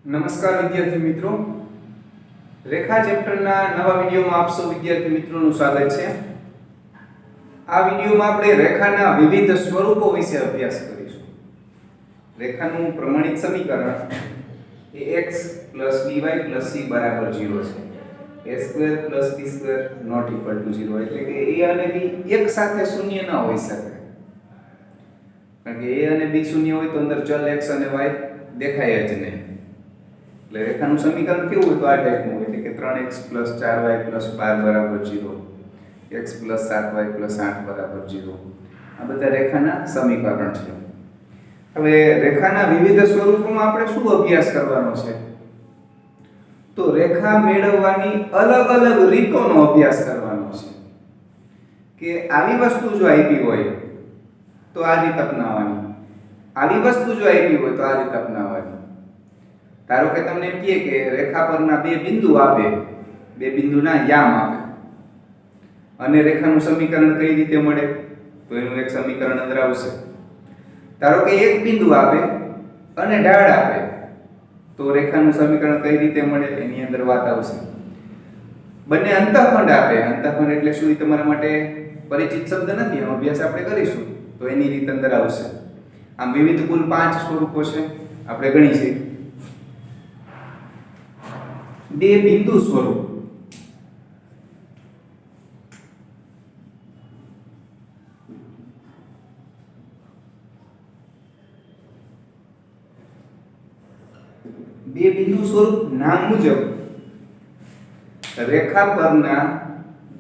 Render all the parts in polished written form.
નમસ્કાર વિદ્યાર્થી મિત્રો, રેખા ચેપ્ટરના નવા વિડિયોમાં આપ સૌ વિદ્યાર્થી મિત્રોનું સ્વાગત છે। આ વિડિયોમાં આપણે રેખાના વિવિધ સ્વરૂપો વિશે અભ્યાસ કરીશું। રેખાનું પ્રમાણિત સમીકરણ એ x + by + c = 0 છે। a² + b² ≠ 0 એટલે કે a અને b એક સાથે શૂન્ય ન હોઈ શકે, કારણ કે a અને b શૂન્ય હોય તો અંદર ચલ x અને y દેખાય જ નહીં। એટલે રેખાનું સમીકરણ કેવું હોય તો આ ટાઈપનું હોય, એટલે કે 3x + 4y + 12 0, x + 7y + 8 0। આ બધા રેખાના સમીકરણ છે। હવે રેખાના વિવિધ સ્વરૂપોમાં આપણે શું અભ્યાસ કરવાનો છે? તો રેખા મેળવવાની અલગ અલગ રીતોનો અભ્યાસ કરવાનો છે, કે આવી વસ્તુ જો આપી હોય તો આ રીત અપનાવવાની, આવી વસ્તુ જો આપી હોય તો આ રીત અપનાવવાની। ધારો કે તમને એમ કહે કે રેખા પરના બે બિંદુ આપે, બે બિંદુના યામ આપે, અને રેખાનું સમીકરણ કઈ રીતે મળે? તો એનું એક સમીકરણ અંદર આવશે। ધારો કે એક બિંદુ આપે અને ઢાળ આપે, તો રેખાનું સમીકરણ કઈ રીતે મળે એની અંદર વાત આવશે। બંને અંતઃખંડ આપે, અંતઃખંડ એટલે શું એ તમારા માટે પરિચિત શબ્દ નથી, એનો અભ્યાસ આપણે કરીશું, તો એની રીત અંદર આવશે। આમ વિવિધ કુલ 5 સ્વરૂપો છે, આપણે ગણીશું। બે બિંદુ સ્વરૂપ, બે બિંદુ સ્વરૂપ નામ મુજબ રેખા પરના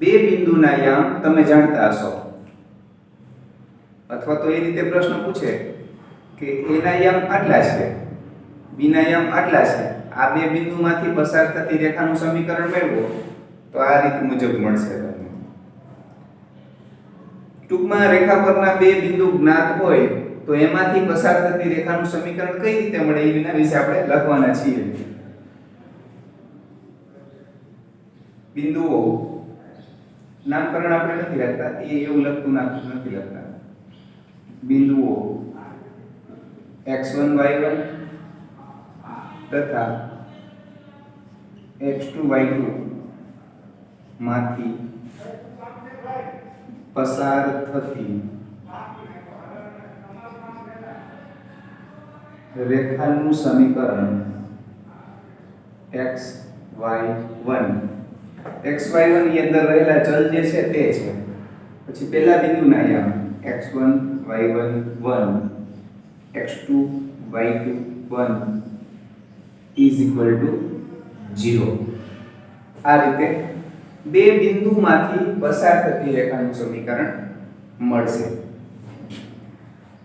બે બિંદુના યામ તમે જાણતા હશો, અથવા તો એ રીતે પ્રશ્ન પૂછે કે a ના યામ આટલા છે, b ના યામ આટલા છે, આ બે બિંદુમાંથી પસાર થતી રેખાનું સમીકરણ મેળવો તો આ રીત મુજબ મળશે તમને। ટૂંકમાં રેખા પરના બે બિંદુ જ્ઞાત હોય તો એમાંથી પસાર થતી રેખાનું સમીકરણ કઈ રીતે મળે એના વિશે આપણે લખવાના છીએ। બિંદુઓ નામકરણ આપણે નથી લખતા, એ એવું લખતું નથી લખતા। બિંદુઓ x1 y1 તથા x2 y2 માંથી પસાર થતી રેખાનું સમીકરણ xy1, xy1 ની અંદર રહેલા ચલ જે છે તે છે, પછી પહેલા બિંદુના યામ x1 y1 1, x2 y2 1 = 0। આ રીતે બે બિંદુમાંથી પસાર થતી રેખાનું સમીકરણ મળશે।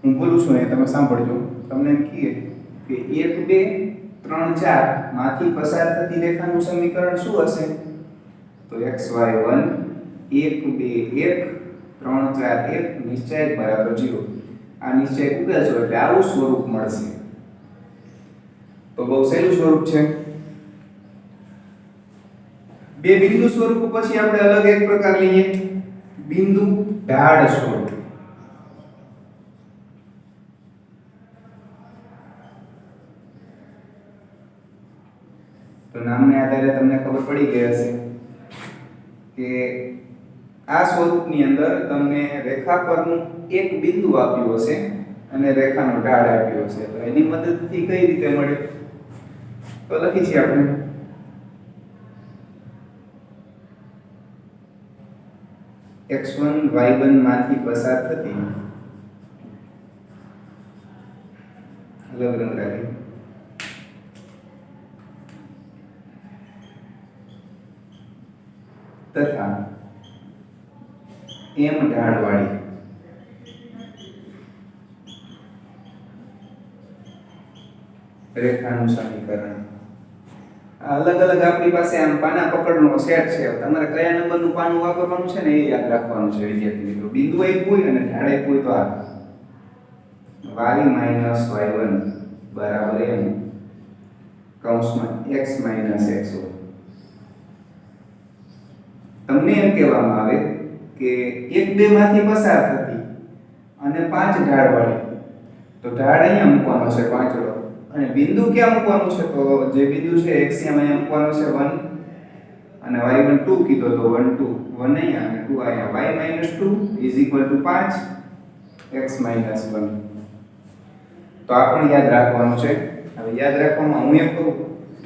હું બોલું છું એ તમે સાંભળજો। તમને એમ કહે કે 1 2 3 4 માંથી પસાર થતી રેખાનું સમીકરણ શું હશે? તો xy1 1 2 1 3 4 1 નિશ્ચયક બરાબર 0। આ નિશ્ચયક ઉકેલશો એટલે આવું સ્વરૂપ મળશે। તો બહુ સહેલું સ્વરૂપ છે। બે બિંદુ સ્વરૂપ પછી આપણે અલગ એક પ્રકાર લઈએ, બિંદુ ઢાળ સ્વરૂપ। તો નામને આધારે તમને ખબર પડી ગઈ હશે કે આ સ્વરૂપની અંદર તમને રેખા પરનું એક બિંદુ આપ્યું હશે અને રેખાનો ઢાળ આપ્યો હશે, તો એની મદદથી કઈ રીતે મળે? તો લખી છીએ આપણે x1 y1 માંથી પસાર થતી, અલગ રંગ રાખી, તથા m ઢાળવાળી રેખાનું સમીકરણ। અલગ અલગ આપણી પાસે આમ પાના પકડનો સેટ છે, તમારે કયા નંબરનું પાનું વાપરવાનું છે ને એ યાદ રાખવાનું છે વિદ્યાર્થી મિત્રો। બિંદુ એક હોય અને ઢાળ એક હોય તો આ y - y1 બરાબર m કૌંસમાં x - x હોય। તમને એમ કહેવામાં આવે કે 1 2 માંથી પસાર થતી અને 5 ઢાળવાળી, તો ઢાળ અહીંયા મૂકવાનો છે પાંચડો, અને બિંદુ ક્યાં મૂકવાનું છે? તો જે બિંદુ છે x અહીંયા મૂકવાનો છે 1 અને y1 2 કીધો તો 1 2 1 અહીંયા અને 2 અહીંયા y - 2 = 5 x - 1. તો આ પણ યાદ રાખવાનું છે. હવે યાદ રાખવામાં હું એમ કહું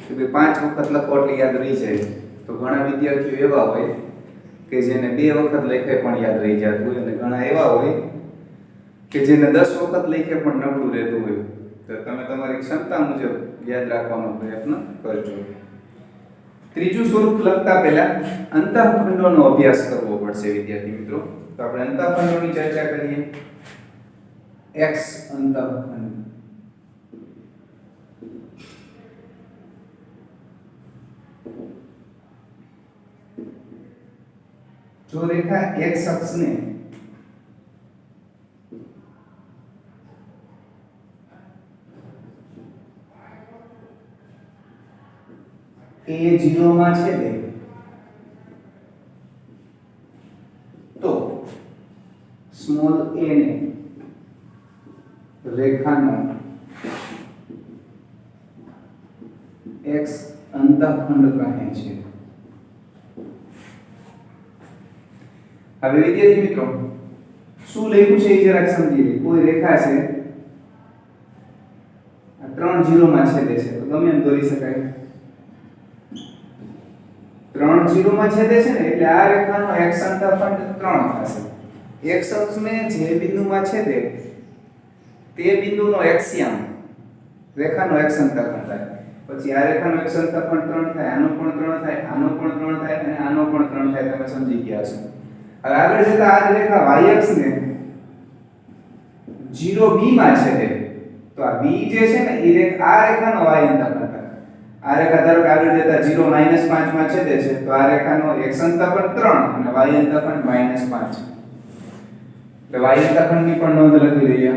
કે ભાઈ 5 વખત લખો એટલે યાદ રહી જાય. તો ઘણા વિદ્યાર્થીઓ એવા હોય કે જેને 2 વખત લખે પણ યાદ રહી જતું હોય અને ઘણા એવા હોય કે જેને 10 વખત લખે પણ નબળું રહેતું હોય. તો તમે તમારી ક્ષમતા મુજબ યાદ રાખવાનો પ્રયત્ન કરજો. ત્રીજું સ્વરૂપ લખતા પહેલા અંતઃખંડોનો અભ્યાસ કરવો પડશે વિદ્યાર્થી મિત્રો. તો આપણે અંતઃખંડોની ચર્ચા કરીએ. x અંતઃખંડ જો રેખા x અક્ષને a0 માં છેદે તો સ્મોલ a ને રેખાનો x અંતઃખંડ કહે છે. હવે વિદ્યાર્થી મિત્રો શું લખ્યું છે એ જરાક સમજી લે. કોઈ રેખા છે આ 3 0 માં છેદે છે તો ગમે એમ દોરી શકાય. 3 0 માં છેદે છે ને એટલે આ રેખાનો x અંતઃખંડ 3 થશે. x અક્ષને જે બિંદુમાં છેદે તે બિંદુનો એક્સિયમ રેખાનો x અંતઃખંડ થાય. પછી આ રેખાનો x અંતઃખંડ 3 થાય, આનો પણ 3 થાય, આનો પણ 3 થાય અને આનો પણ 3 થાય. તમે સમજી ગયા છો. હવે આગળ જતા આ રેખા y અક્ષને 0 b માં છેદે તો આ b જે છે ને એ રેખા આ રેખાનો y અંતઃખંડ થાય. આ રેખા ધારો કે આગળ જતા 0 - 5 માં છેદે છે તો આ રેખાનો x અંતઃખંડ 3 અને y અંતઃખંડ -5. એટલે y અંતઃખંડની પણ નોંધ લખી લઈએ.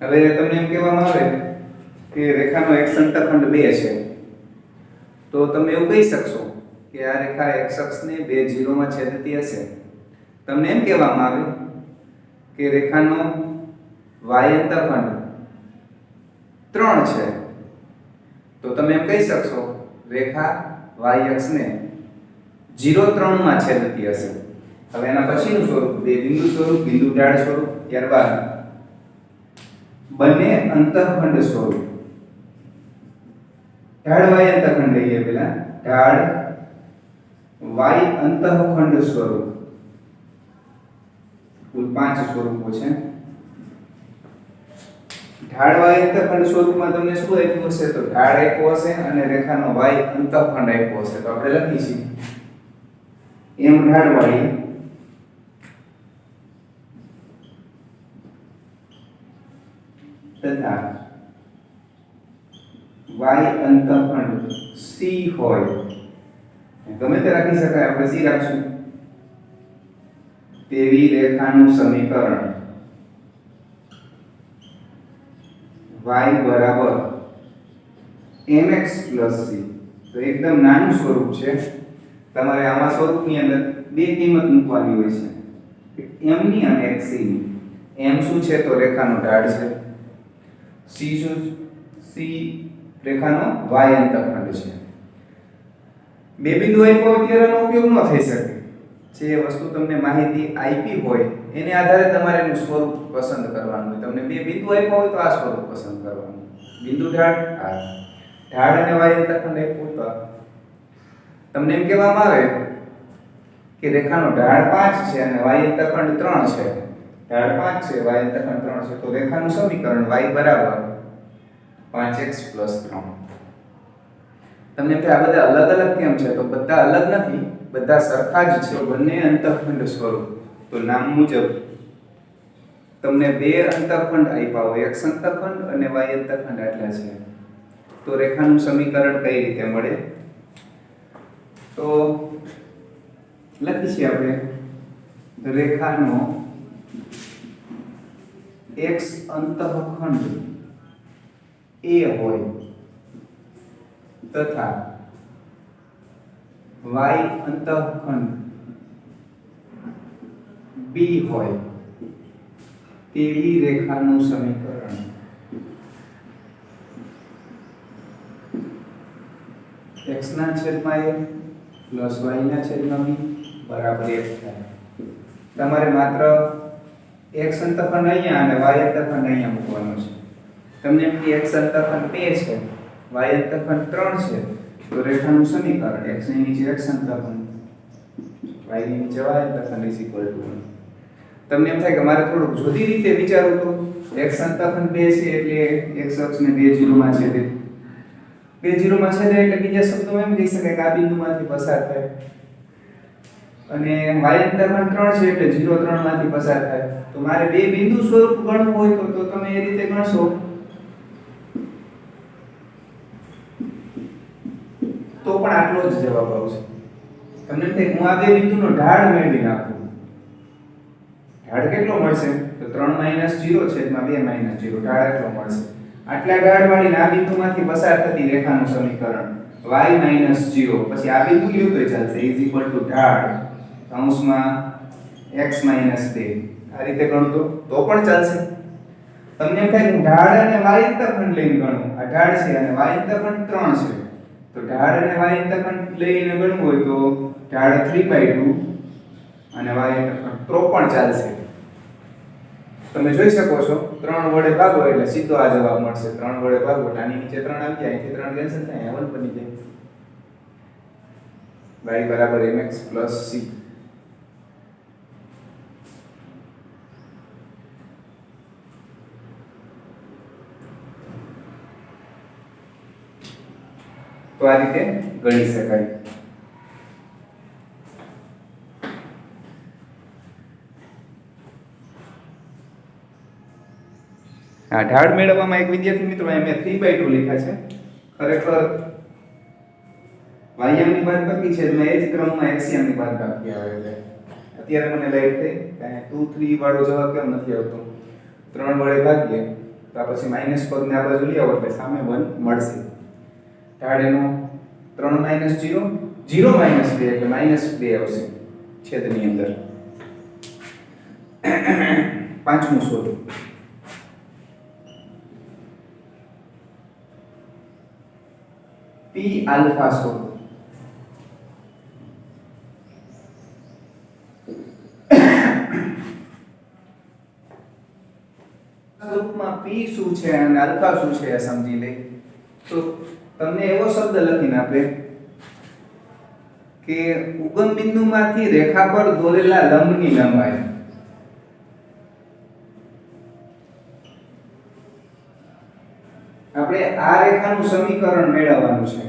હવે તમને એમ કહેવામાં આવે કે રેખાનો x અંતઃખંડ 2 છે તો તમે એવું કહી શકશો કે આ રેખા x અક્ષને 2 0 માં છેદતી હશે. તમને એમ કહેવામાં આવે કે રેખાનો y અંતઃખંડ 3 છે તો તમે એમ કહી શકશો રેખા y અક્ષને 0 3 માં છેદતી હશે. હવે એના પછીનું સ્વરૂપ બે બિંદુ સ્વરૂપ, બિંદુ ઢાળ સ્વરૂપ, ત્યારબાદ બંને અંતઃખંડ સ્વરૂપ. ઢાળ y અંતઃખંડ લઈએ પેલા. ઢાળ y અંતઃખંડ સ્વરૂપ. કુલ 5 સ્વરૂપો છે. ઢાળ y અંતઃખંડ સ્વરૂપમાં તમને શું આપ્યું હશે? તો ઢાળ આપ્યો હશે અને રેખાનો y અંતઃખંડ આપ્યો હશે. તો આપણે લખીશું m ઢાળ વાળી તથા y અંતઃખંડ c હોય, ગમે તે રાખી શકાય, આપણે c રાખશું, તેવી રેખાનું સમીકરણ y બરાબર mx c. તો એકદમ નાનું સ્વરૂપ છે. તમારે આમાં સ્વરૂપની અંદર બે કિંમત મૂકવાની હોય છે, m ની અને x ની. m શું છે? તો રેખાનો ઢાળ છે. c શું? c રેખાનો y અંતઃખંડ છે. બે બિંદુ આપ્યો ત્યારે એનો ઉપયોગ ન થઈ શકે. જે વસ્તુ તમને માહિતી આપી હોય એને આધારે તમારે એનું સ્વરૂપ પસંદ કરવાનું હોય. તમને બે બિંદુ આપ્યા હોય તો આ સ્વરૂપ પસંદ કરવાનું. બિંદુ ઢાળ આ ઢાળ અને y અંતઃખંડ આપ્યું તો તમને એમ કહેવામાં આવે કે રેખાનો ઢાળ 5 છે અને y અંતઃખંડ 3 છે. ઢાળ 5 છે, y અંતઃખંડ 3 છે, તો રેખાનું સમીકરણ y બરાબર 5x + 3. તમને આ બધા અલગ અલગ કેમ છે? તો બધા અલગ નથી, બધા સરખા જ છે. બંને અંતઃખંડ સ્વરૂપ. તો નામ મુજબ તમને બે અંતઃખંડ આપ્યા હોય, x અંતઃખંડ અને y અંતઃખંડ આટલા છે, તો રેખાનું સમીકરણ કઈ રીતે મળે? તો લખીએ આપણે રેખાનો x અંતઃખંડ a હોય તથા y અંતઃખંડ b હોય તેવી રેખાનું સમીકરણ x ના છેદમાં a પ્લસ y ના છેદમાં b બરાબર 1 થાય. તમારે માત્ર x અંતઃખંડ અહીંયા અને y અંતઃખંડ અહીંયા મૂકવાનું છે. તમને એમ કે x અંતઃખંડ 2 છે, y અંતઃખંડ 3 છે, તો રેખાનું સમીકરણ x ની નીચે x અંતઃખંડ y ની નીચે y અંતઃખંડ = 1. તમને એમ થાય કે મારે થોડુંક જુદી રીતે વિચારવું તો x અંતઃખંડ 2 છે એટલે x અક્ષને 2 0 માં છેદે, 2 0 માં છેદે એટલે બીજા શબ્દોમાં એમ કહી શકાય કે આ બિંદુમાંથી પસાર થાય, અને y અંતઃખંડ 3 છે એટલે 0 3 માંથી પસાર થાય. તો મારે બે બિંદુ સ્વરૂપ ગણવું હોય તો તમે એ રીતે ગણશો તો પણ આટલો જ જવાબ આવશે. તમને એમ થાય હું આ બે બિંદુનો ઢાળ મેળવી નાખું, ઢાળ કેટલો મળશે? તો 3 - 0 છેદમાં 2 - 0 ઢાળ એટલો મળશે. આટલા ઢાળ વાળી આ બિંદુમાંથી પસાર થતી રેખાનું સમીકરણ y - 0 પછી આ બિંદુ લ્યો તોય ચાલશે = ઢાળ કૌંસમાં x - 2 આ રીતે ગણતો તો પણ ચાલશે. તમને એમ થાય કે ઢાળ અને y અંતઃખંડ લઈને ગણું, આ ઢાળ છે અને y અંતઃખંડ 3 છે, તો ઢાળ અને y અંતઃખંડ લઈને ગણવું હોય તો ઢાળ 3/2 અને y અંતઃખંડ તો પણ ચાલશે. તમે જોઈ શકો છો 3 વડે ભાગો એટલે સીધો આ જવાબ મળશે. 3 વડે ભાગો એટલે આની નીચે 3 આવી જાય, અહીંથી 3 કેન્સલ થાય, 1 બની જાય. y = mx + c. તો આ રીતે ગણી શકાય. આ ઢાળ મેળવવામાં એક વિદ્યાર્થી મિત્રો મેં 3/2 લખ્યા છે, ખરેખર y ની બાદબાકી છે મેં એ જ ક્રમમાં x ની બાદબાકી આવે છે. અત્યારે મને લાઈટ થઈ કે 2 3 વાળો જવાબ કેમ નથી આવતો? 3 વડે ભાગીએ તો આ પછી માઈનસ પદને આ બાજુ લઈ આવો એટલે સામે 1 મળશે. ઢાળ એનો 3 - 0 0 - 2 એટલે -2 આવશે છેદની અંદર. પાંચમું શોધો. p આલ્ફા શોધો. સ્વરૂપમાં p શું છે અને આલ્ફા શું છે એ સમજી લે તો તમને એવો શબ્દ લખીને આપે કે ઉગમ બિંદુમાંથી રેખા પર દોરેલા લંબની લંબાઈ. આપણે આ રેખાનું સમીકરણ મેળવવાનું છે.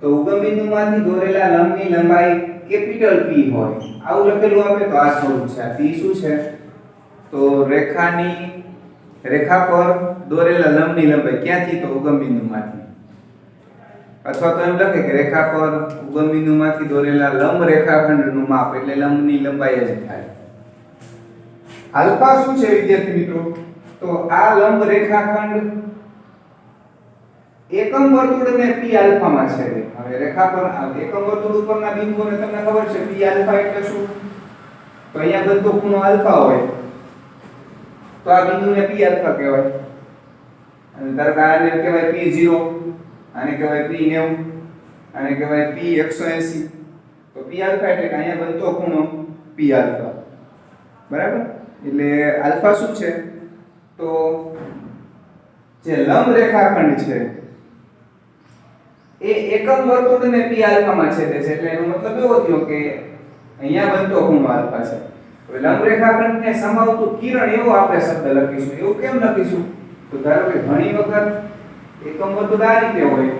તો ઉગમ બિંદુમાંથી દોરેલા લંબની લંબાઈ કેપિટલ P હોય આવું લખેલું આપે તો આ સ્વરૂપ છે. આ P શું છે? તો રેખા પર દોરેલા લંબની લંબાઈ ક્યાંથી? તો ઉગમ બિંદુમાંથી. અથવા તો એમ લખે કે રેખા પર ઉગમ બિંદુમાંથી દોરેલા લંબ રેખાખંડનું માપ એટલે લંબની લંબાઈ જ થાય. આલ્ફા શું છે વિદ્યાર્થી મિત્રો? તો આ લંબ રેખાખંડ એકમ વર્તુળને p આલ્ફા માં છેદે. હવે રેખા પર એકમ વર્તુળ ઉપરના બિંદુઓને તમને ખબર છે p આલ્ફા એટલે શું? તો અહીંયા બનતો ખૂણો આલ્ફા હોય તો આ બિંદુને p આલ્ફા કહેવાય. અને ધારો કે આને કહેવાય p0, આને કહેવાય p90, આને કહેવાય p180. તો p આલ્ફા એટલે કે અહીંયા બનતો ખૂણો p આલ્ફા. બરાબર? એટલે આલ્ફા શું છે? તો જે લંબ રેખાખંડ છે એ એકમ વર્તુળને p આલ્ફા માં છેદે છે. એટલે એનો મતલબ એવો થયો કે અહીંયા બનતો ખૂણો આલ્ફા છે. હવે લંબ રેખાખંડને સમાવતું કિરણ એવો આપણે શબ્દ લખીશું. એવું કેમ લખીશું? તો ધારો કે ઘણી વખત એકમ વર્તુળ આ રીતે હોય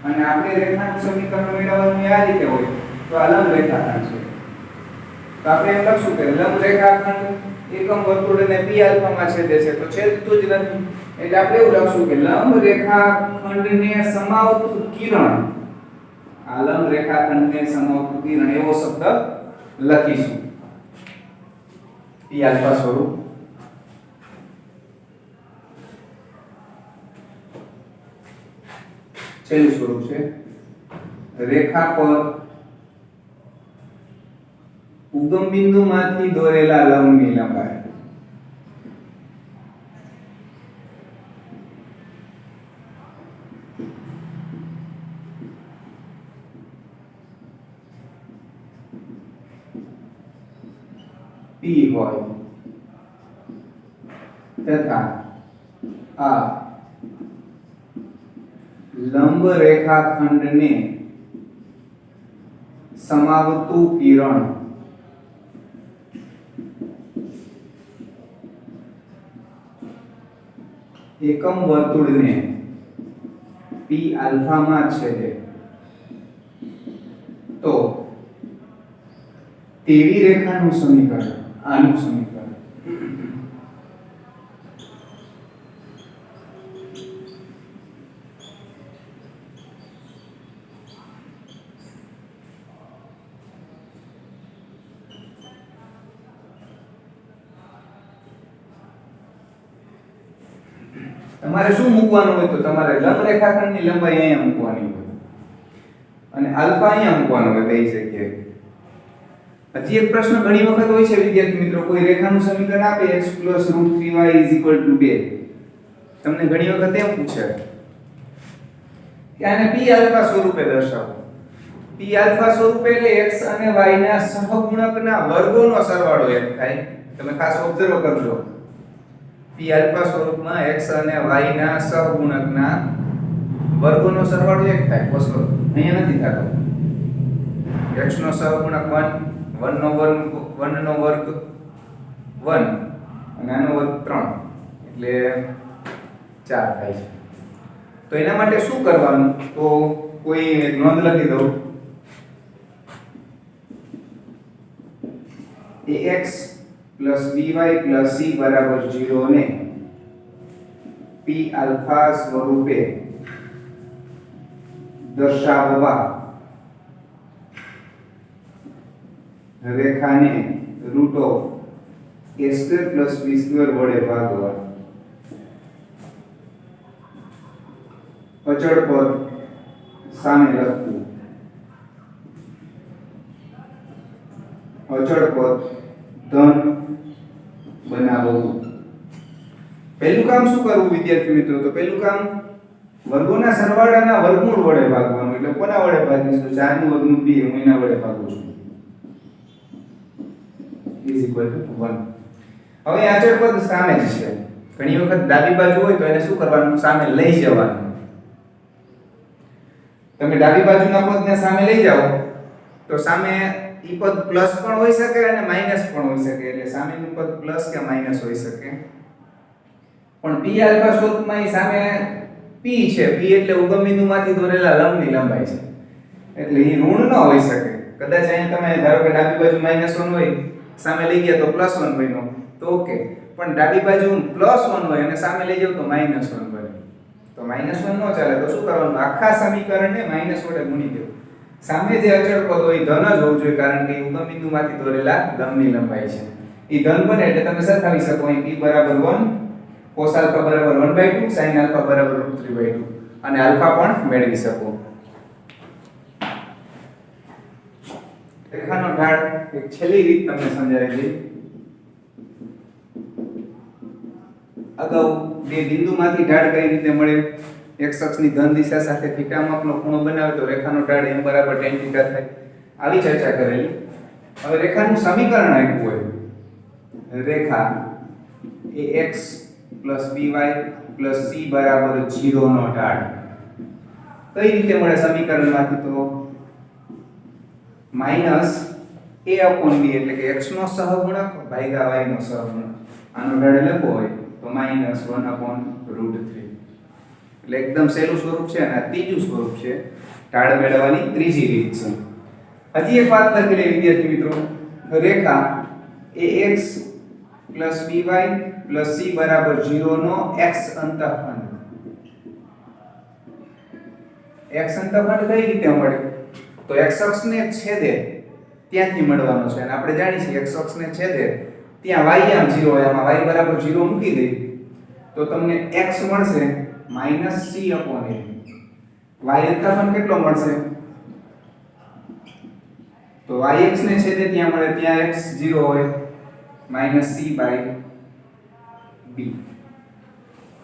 અને આપણે રેખાનું સમીકરણ મેળવવાનું આ રીતે હોય તો આ લંબ રેખાખંડ છે. તો આપણે એમ લખશું કે લંબ રેખાખંડ એકમ વર્તુળને p આલ્ફા માં છેદે છે તો છેદતું જ નથી, એટલે આપણે એવું લખશું કે લંબ રેખાખંડને સમાવતું કિરણ, આ લંબ રેખાખંડને સમાવતું કિરણ એવો શબ્દ લખીશું p આલ્ફા સ્વરૂપ. છેલ્લું સ્વરૂપ છે રેખા પર ઉગમ બિંદુમાંથી દોરેલા લંબની લંબાઈ. p હોય તથા આ લંબ રેખાખંડને સમાવતું કિરણ એકમ વર્તુળને p આલ્ફા માં છેદે તો તેવી રેખાનું સમીકરણ આનું સમીકરણ. તમારે શું મૂકવાનું હોય તો તમારે લંબ રેખાખંડની લંબાઈ અહીંયા મૂકવાની હોય અને આલ્ફા અહીંયા મૂકવાનો હોય બે જગ્યાએ. હજી એક પ્રશ્ન ઘણી વખત હોય છે વિદ્યાર્થી મિત્રો, કોઈ રેખાનું સમીકરણ આપે x + √3y = 2, તમને ઘણી વખત એમ પૂછે કે આને p આલ્ફા સ્વરૂપે દર્શાવો. p આલ્ફા સ્વરૂપે એટલે x અને y ના સહગુણકના વર્ગોનો સરવાળો એક થાય. તમે ખાસ ઓબ્ઝર્વ કરજો, p આલ્ફા સ્વરૂપમાં x અને y ના સહગુણકના વર્ગોનો સરવાળો એક થાય. બસો અહીંયા નથી થતો. x નો સહગુણક 1, 1 નો વર્ગ 1 અને આનો વર્ગ 3 એટલે 4 થાય છે. તો એના માટે શું કરવાનું, તો કોઈ એક નોંધ લખી દઉં. ax + by + c = 0 ને p આલ્ફા સ્વરૂપે દર્શાવવા રેખાને √a² + b² વડે ભાગવા. અચળ પદ સામે લખવું. અચળ પદ ધન બનાવવું. પહેલું કામ શું કરવું વિદ્યાર્થી મિત્રો, તો પહેલું કામ વર્ગોના સરવાળાના વર્ગમૂળ વડે ભાગવાનું. એટલે કોના વડે ભાગીશું? 4 નું વર્ગમૂળ 2 હું એના વડે ભાગું છું = 1. હવે અચળ પદ સામે જ છે. ઘણી વખત ડાબી બાજુ હોય તો એને શું કરવાનું? સામે લઈ જવાનું. તમે ડાબી બાજુના પદને સામે લઈ જાઓ તો સામે ઈ પદ પ્લસ પણ હોઈ શકે અને માઈનસ પણ હોઈ શકે. એટલે સામેનું પદ પ્લસ કે માઈનસ હોઈ શકે. પણ p આલ્ફા સ્વરૂપમાં ઈ સામે p છે. p એટલે ઉગમ બિંદુમાંથી દોરેલા લંબની લંબાઈ છે. એટલે ઈ ઋણ ન હોઈ શકે. કદાચ અહીં તમે ધારો કે ડાબી બાજુ -1 હોય, સામે લઈ ગયા તો +1 બન્યો તો ઓકે. પણ ડાબી બાજુ +1 હોય અને સામે લઈ જાવ તો -1 બને. તો -1 ન ચાલે. તો શું કરવાનું? આખા સમીકરણને માઈનસ વડે ગુણી દેવું. સામે જે અચળ પદ હોય ધન જ હોવું જોઈએ, કારણ કે ઉગમ બિંદુમાંથી દોરેલા લંબની લંબાઈ છે. ઈ ધન બને એટલે તમે સરખાવી શકો. અહીં p = 1, cos α = 1/2, sin α = √3/2 અને આલ્ફા પણ મેળવી શકો. રેખાનો ઢાળ એક છેલ્લી રીત તમને સમજાવી દઈ. અગાઉ બે બિંદુમાંથી ઢાળ કઈ રીતે મળે, x અક્ષની ધન દિશા સાથે θ માપનો ખૂણો બનાવે તો રેખાનો ઢાળ m = tan θ થાય. આવી ચર્ચા કરેલી. હવે રેખાનું સમીકરણ આપ્યું હોય, રેખા ax + by + c = 0 નો ઢાળ કઈ રીતે મળે સમીકરણમાંથી? તો -a/b એટલે કે x નો સહગુણક ભાગ્યા y નો સહગુણક. આનો ઢાળ લખવો હોય તો -1/√3. એટલે એકદમ સહેલું સ્વરૂપ છે અને આ ત્રીજું સ્વરૂપ છે. ઢાળ મેળવવાની ત્રીજી રીત છે. હજી એક વાત લખી લે વિદ્યાર્થી મિત્રો. રેખા ax plus by plus c બરાબર 0 નો x અંતઃખંડ. x અંતઃખંડ કઈ રીતે મળે? તો x અક્ષને છેદે ત્યાંથી મળવાનો છે, અને આપણે જાણીએ છીએ x અક્ષને છેદે ત્યાં y આમ 0 હોય, આમાં y બરાબર 0 મૂકી દઈએ તો તમને x મળશે -c/a. y અંતઃખંડ કેટલો મળશે? તો yx ને છેદે ત્યાં મળે, ત્યાં x 0 હોય, -c/b.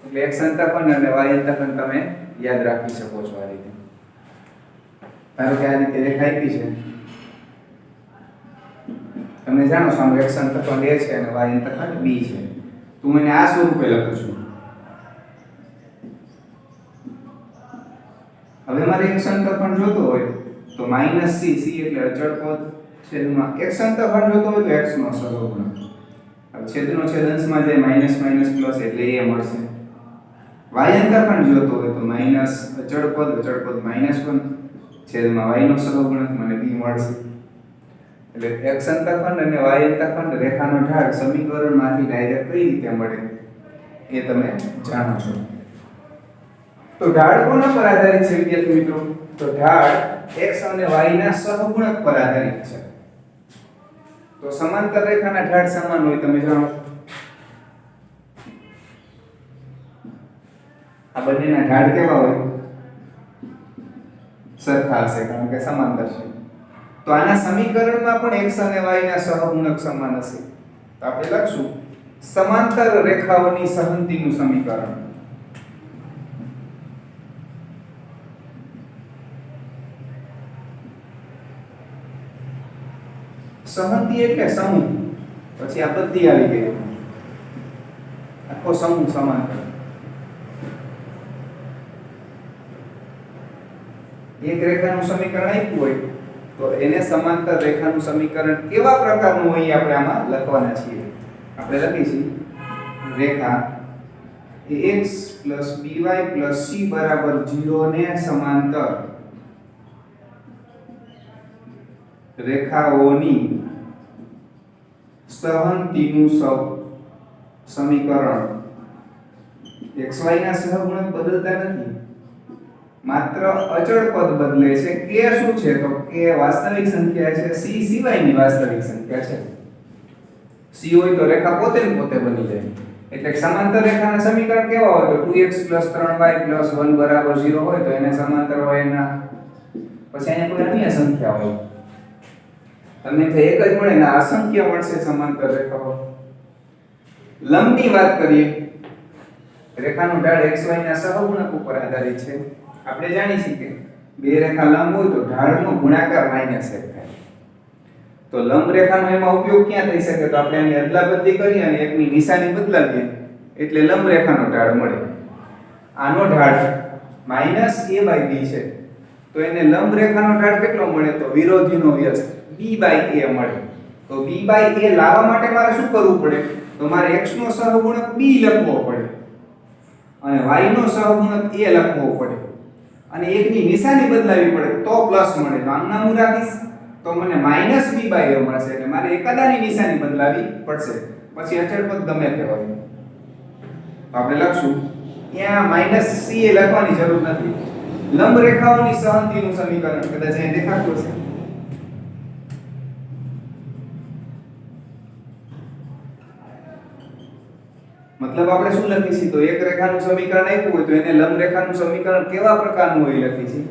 એટલે x અંતઃખંડ અને y અંતઃખંડ તમે યાદ રાખી શકો છો આ રીતે. ધારો કે આ રીતે રેખા આપી છે, તમે જાણો છો આનું x અંતઃખંડ a છે અને y અંતઃખંડ b છે, તો હું એને આ સ્વરૂપે લખું છું. હવે મારે x અંતઃખંડ જોતો હોય તો -c, c એટલે અચળ પદ, છેદમાં x અંતઃખંડ જોતો હોય તો x નો સહગુણક. હવે છેદનો છેદ અંશમાં જાય, માઈનસ માઈનસ પ્લસ એટલે a મળશે. y અંતઃખંડ જોતો હોય તો માઈનસ અચળ પદ -1 છેદમાં y નો સહગુણક મને b મળશે. એટલે x અંતઃખંડ અને y અંતઃખંડ રેખાનો ઢાળ સમીકરણમાંથી ડાયરેક્ટ કઈ રીતે મળે એ તમે જાણો છો. તો ઢાળ કોના પર આધારિત છે વિદ્યાર્થી મિત્રો? તો ઢાળ x અને y ના સહગુણક પર આધારિત છે. તો સમાંતર રેખાના ઢાળ સમાન હોય તમે જાણો છો. આ બંનેના ઢાળ કેવા હોય? સરખા હશે, કારણ કે સમાંતર છે. તો આના સમીકરણમાં પણ x અને y ના સહગુણક સમાન હશે. તો આપણે લખશું સમાંતર રેખાઓની સહંતિનું સમીકરણ. સહંતિ એટલે સમૂહ, પછી આ બધી આવી ગઈ, આખો સમૂહ સમાંતર. એક રેખાનું સમીકરણ આપ્યું હોય તો એને સમાંતર રેખાનું સમીકરણ કેવા પ્રકારનું હોય આપણે આમાં લખવાના છીએ. આપણે લખીશું રેખા ax by c બરાબર 0 ને સમાંતર રેખાઓની સહંતિનું સમીકરણ. xy ના સહગુણક બદલતા નથી, માત્ર અચળ પદ બદલે છે. k શું છે? તો k વાસ્તવિક સંખ્યા છે, c સિવાયની વાસ્તવિક સંખ્યા છે. c હોય તો રેખા પોતે ને પોતે બની જાય. એટલે સમાંતર રેખાના સમીકરણ કેવા હોય? તો 2x 3y 1 બરાબર 0 હોય તો એને સમાંતર હોય એના પછી અહીંયા કોઈ અન્ય સંખ્યા હોય, તમને તો એક જ મળે ને અસંખ્ય મળશે સમાંતર રેખાઓ. લંબની વાત કરીએ, રેખાનું ઢાળ xy ના સહગુણક ઉપર આધારિત છે. આપણે જાણીએ છીએ કે બે રેખા લંબ હોય તો ઢાળનો ગુણાકાર -1 થાય. તો લંબ રેખાનો એમાં ઉપયોગ ક્યાં થઈ શકે? તો આપણે એની અદલાબદલી કરીએ અને એકની નિશાની બદલાવીએ એટલે લંબ રેખાનો ઢાળ મળે. આનો ઢાળ -a/b છે, તો એને લંબ રેખાનો ઢાળ કેટલો મળે? તો વિરોધીનો વ્યસ્ત b/a મળે. તો b/a લાવવા માટે મારે શું કરવું પડે? તો મારે x નો સહગુણક b લખવો પડે અને y નો સહગુણક a લખવો પડે અને એકની નિશાની બદલાવી પડે તો પ્લસ મળે. તો આનું નામ હું રાખીશ તો મને -b/a મળશે. એટલે મારે એકાદાની નિશાની બદલાવી પડશે, પછી અચળ પદ ગમે તે હોય. તો આપણે લખશું ત્યાં -c એ લખવાની જરૂર નથી. લંબ રેખાઓની સહંતિનું સમીકરણ કદાચ અહીં દેખાતું હશે. મતલબ આપણે શું લખીશું? તો એક રેખાનું સમીકરણ આપ્યું હોય તો એને લંબ રેખાનું સમીકરણ કેવા પ્રકારનું હોય લખીશું.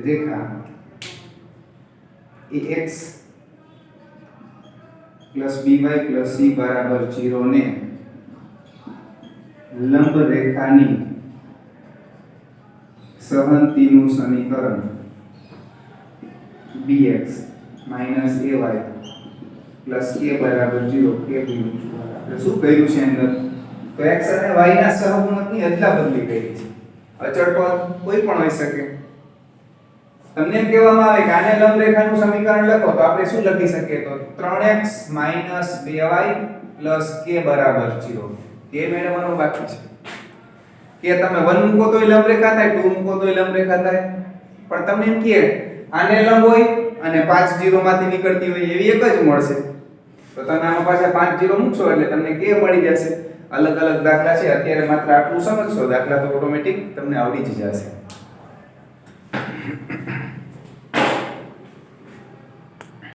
રેખા ax by c બરાબર 0 ને લંબ રેખાની સહંતિનું સમીકરણ bx ay k બરાબર 0 k બિંદુ. આપણે શું કર્યું છે અંદર? તો x અને y ના સહગુણકની અદલાબદલી કરી છે. અચળ પદ કોઈ પણ હોઈ શકે. તમને એમ કહેવામાં આવે કે આને લંબ રેખાનું સમીકરણ લખો તો આપણે શું લખી શકીએ? તો 3x 2y k બરાબર 0. k મેળવવાનો બાકી છે. કે તમે 1 મૂકો તોય લંબ રેખા થાય, 2 મૂકો તોય લંબ રેખા થાય. પણ તમને એમ કહે આને લંબ હોય અને 5 0 માંથી નીકળતી હોય એવી એક જ મળશે, તો તમે આમાં પાછા 5 0 મૂકશો એટલે તમને કે મળી જશે. અલગ અલગ દાખલા છે, અત્યારે માત્ર આટલું સમજશો, દાખલા તો ઓટોમેટિક તમને આવડી જ જશે.